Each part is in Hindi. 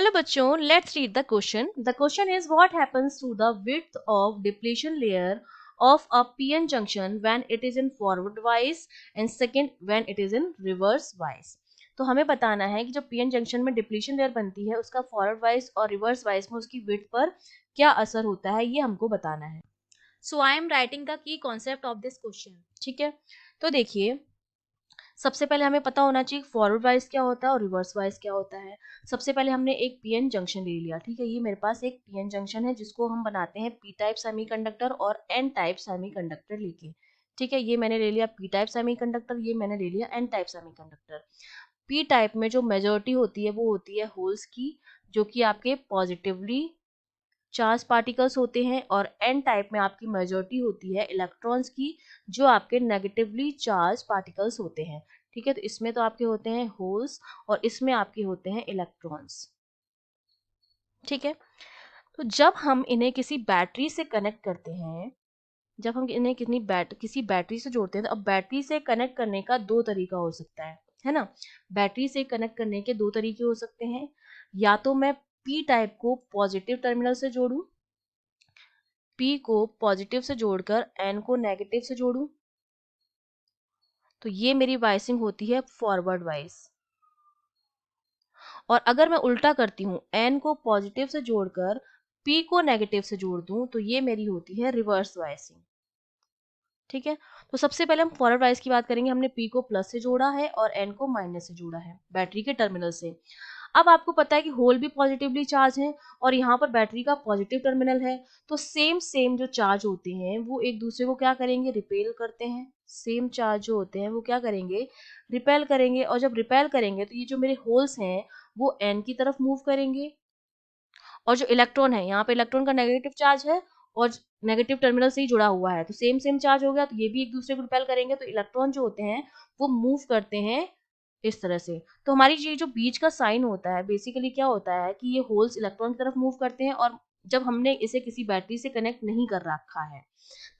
Hello bachon, let's read the question. The question is what happens to the width of depletion layer of a PN junction when it is in forward wise and second when it is in reverse wise. तो हमें बताना है कि जो पीएन जंक्शन में डिप्लीशन लेयर बनती है उसका फॉरवर्ड वाइज और रिवर्स वाइज में उसकी विड्थ पर क्या असर होता है, ये हमको बताना है. So I am writing the key concept of this question. ठीक है, तो देखिए सबसे पहले हमें पता होना चाहिए फॉरवर्ड वाइज क्या होता है और रिवर्स वाइज क्या होता है. सबसे पहले हमने एक पीएन जंक्शन ले लिया. ठीक है, ये मेरे पास एक पीएन जंक्शन है जिसको हम बनाते हैं पी टाइप सेमीकंडक्टर और एन टाइप सेमीकंडक्टर लेके. ठीक है, ये मैंने ले लिया पी टाइप सेमीकंडक्टर, ये मैंने ले लिया N type semiconductor. P type में जो मेजॉरिटी होती है वो होती है होल्स की, जो कि आपके पॉजिटिवली चार्ज पार्टिकल्स होते हैं, और एन टाइप में आपकी मेजॉरिटी होती है इलेक्ट्रॉन्स की, जो आपके नेगेटिवली चार्ज पार्टिकल्स होते हैं. ठीक है, तो इसमें तो आपके होते हैं होल्स और इसमें आपके होते हैं इलेक्ट्रॉन्स. ठीक है, तो जब हम इन्हें किसी बैटरी से कनेक्ट करते हैं, जब हम इन्हें किसी बैटरी से जोड़ते हैं, तो अब बैटरी से कनेक्ट करने का दो तरीका हो सकता है ना. बैटरी से कनेक्ट करने के दो तरीके हो सकते हैं. या तो मैं पी टाइप को पॉजिटिव टर्मिनल से जोड़ूं, पी को पॉजिटिव से जोड़कर एन को नेगेटिव से जोड़ूं, तो ये मेरी वाइसिंग होती है फॉरवर्ड वाइज. और अगर मैं उल्टा करती हूँ, एन को पॉजिटिव से जोड़कर पी को नेगेटिव से जोड़ दूं, तो ये मेरी होती है रिवर्स वाइसिंग. ठीक है, तो सबसे पहले हम फॉरवर्ड वाइज की बात करेंगे. हमने पी को प्लस से जोड़ा है और एन को माइनस से जोड़ा है बैटरी के टर्मिनल से. अब आपको पता है कि होल भी पॉजिटिवली चार्ज है और यहाँ पर बैटरी का पॉजिटिव टर्मिनल है, तो सेम सेम जो चार्ज होते हैं वो एक दूसरे को क्या करेंगे, रिपेल करते हैं. सेम चार्ज जो होते हैं वो क्या करेंगे, रिपेल करेंगे. और जब रिपेल करेंगे तो ये जो मेरे होल्स हैं वो एन की तरफ मूव करेंगे, और जो इलेक्ट्रॉन है, यहाँ पे इलेक्ट्रॉन का नेगेटिव चार्ज है और नेगेटिव टर्मिनल से ही जुड़ा हुआ है, तो सेम सेम चार्ज हो गया, तो ये भी एक दूसरे को रिपेल करेंगे. तो इलेक्ट्रॉन जो होते हैं वो मूव करते हैं इस तरह से. तो हमारी ये जो बीच का साइन होता है, बेसिकली क्या होता है कि ये होल्स इलेक्ट्रॉन की तरफ मूव करते हैं, और जब हमने इसे किसी बैटरी से कनेक्ट नहीं कर रखा है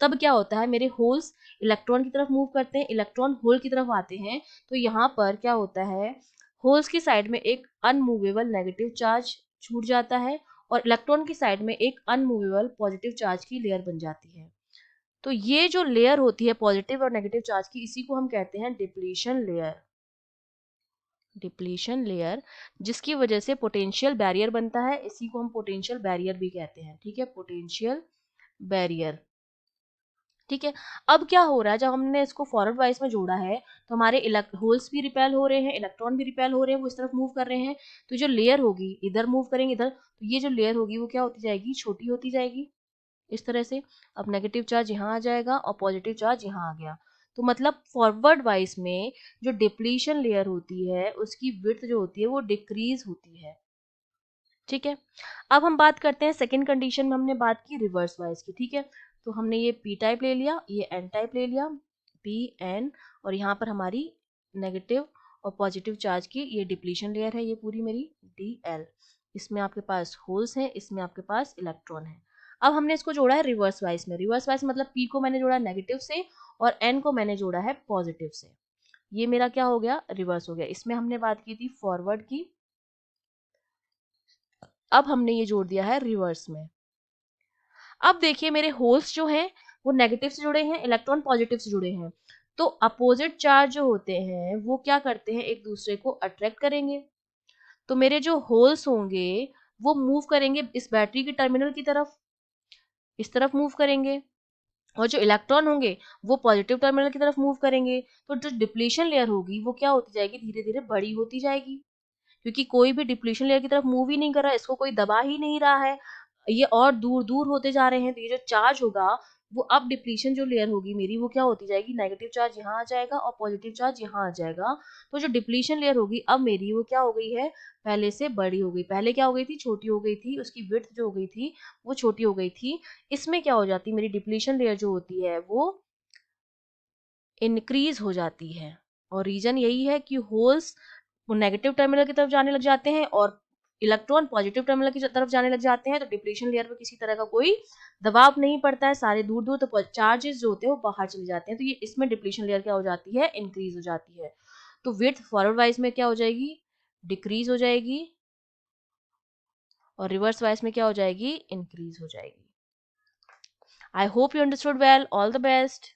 तब क्या होता है, मेरे होल्स इलेक्ट्रॉन की तरफ मूव करते हैं, इलेक्ट्रॉन होल की तरफ आते हैं. तो यहाँ पर क्या होता है, होल्स की साइड में एक अनमूवेबल नेगेटिव चार्ज छूट जाता है और इलेक्ट्रॉन की साइड में एक अनमूवेबल पॉजिटिव चार्ज की लेयर बन जाती है. तो ये जो लेयर होती है पॉजिटिव और नेगेटिव चार्ज की, इसी को हम कहते हैं डिप्लीशन लेयर. डिप्लीशन लेयर, जिसकी वजह से पोटेंशियल बैरियर बनता है, इसी को हम पोटेंशियल बैरियर भी कहते हैं. ठीक है, पोटेंशियल बैरियर. ठीक है, अब क्या हो रहा है, जब हमने इसको फॉरवर्ड वाइज में जोड़ा है तो हमारे होल्स भी रिपेल हो रहे हैं, इलेक्ट्रॉन भी रिपेल हो रहे हैं, वो इस तरफ मूव कर रहे हैं. तो जो लेयर होगी, इधर मूव करेंगे इधर, तो ये जो लेयर होगी वो क्या होती जाएगी, छोटी होती जाएगी इस तरह से. अब नेगेटिव चार्ज यहाँ आ जाएगा और पॉजिटिव चार्ज यहाँ आ गया. तो मतलब फॉरवर्ड वाइज में जो डिप्लीशन लेयर होती है उसकी विड्थ जो होती है वो डिक्रीज होती है. ठीक है, अब हम बात करते हैं सेकंड कंडीशन में, हमने बात की रिवर्स वाइज की. ठीक है, तो हमने ये पी टाइप ले लिया, ये एन टाइप ले लिया, पी एन, और यहाँ पर हमारी नेगेटिव और पॉजिटिव चार्ज की ये डिप्लीशन लेयर है, ये पूरी मेरी डी एल. इसमें आपके पास होल्स हैं, इसमें आपके पास इलेक्ट्रॉन है. अब हमने इसको जोड़ा है रिवर्स वाइज में. रिवर्स वाइज मतलब पी को मैंने जोड़ा नेगेटिव से और एन को मैंने जोड़ा है पॉजिटिव से. ये मेरा क्या हो गया, रिवर्स हो गया. इसमें हमने बात की थी फॉरवर्ड की, अब हमने ये जोड़ दिया है रिवर्स में. अब देखिए मेरे होल्स जो हैं वो नेगेटिव से जुड़े हैं, इलेक्ट्रॉन पॉजिटिव से जुड़े हैं. तो अपोजिट चार्ज जो होते हैं वो क्या करते हैं, एक दूसरे को अट्रैक्ट करेंगे. तो मेरे जो होल्स होंगे वो मूव करेंगे इस बैटरी की टर्मिनल की तरफ, इस तरफ मूव करेंगे, और जो इलेक्ट्रॉन होंगे वो पॉजिटिव टर्मिनल की तरफ मूव करेंगे. तो जो डिप्लीशन लेयर होगी वो क्या होती जाएगी, धीरे धीरे बड़ी होती जाएगी, क्योंकि कोई भी डिप्लीशन लेयर की तरफ मूव ही नहीं कर रहा है, इसको कोई दबा ही नहीं रहा है, ये और दूर दूर होते जा रहे हैं. तो ये जो चार्ज होगा वो अब डिप्लीशन जो लेयर होगी मेरी वो क्या होती जाएगी, नेगेटिव चार्ज यहाँ आ जाएगा और पॉजिटिव चार्ज यहाँ आ जाएगा. तो जो डिप्लीशन लेयर होगी अब मेरी वो क्या हो गई है, पहले से बड़ी हो गई. पहले क्या हो गई थी, छोटी हो गई थी, उसकी विड्थ जो हो गई थी वो छोटी हो गई थी. इसमें क्या हो जाती, मेरी डिप्लीशन लेयर जो होती है वो इंक्रीज हो जाती है. और रीजन यही है कि होल्स वो नेगेटिव टर्मिनल की तरफ जाने लग जाते हैं और इलेक्ट्रॉन पॉजिटिव टर्मिनल की तरफ जाने लग जाते हैं. तो डिप्लीशन लेयर पर किसी तरह का कोई दबाव नहीं पड़ता है, सारे दूर दूर, तो चार्जेस जो होते हैं वो बाहर चले जाते हैं. तो ये इसमें डिप्लीशन लेयर क्या हो जाती है, इंक्रीज हो जाती है. तो विड्थ फॉरवर्ड वाइज में क्या हो जाएगी, डिक्रीज हो जाएगी, और रिवर्स वाइस में क्या हो जाएगी, इंक्रीज हो जाएगी. I hope you understood well. All the best.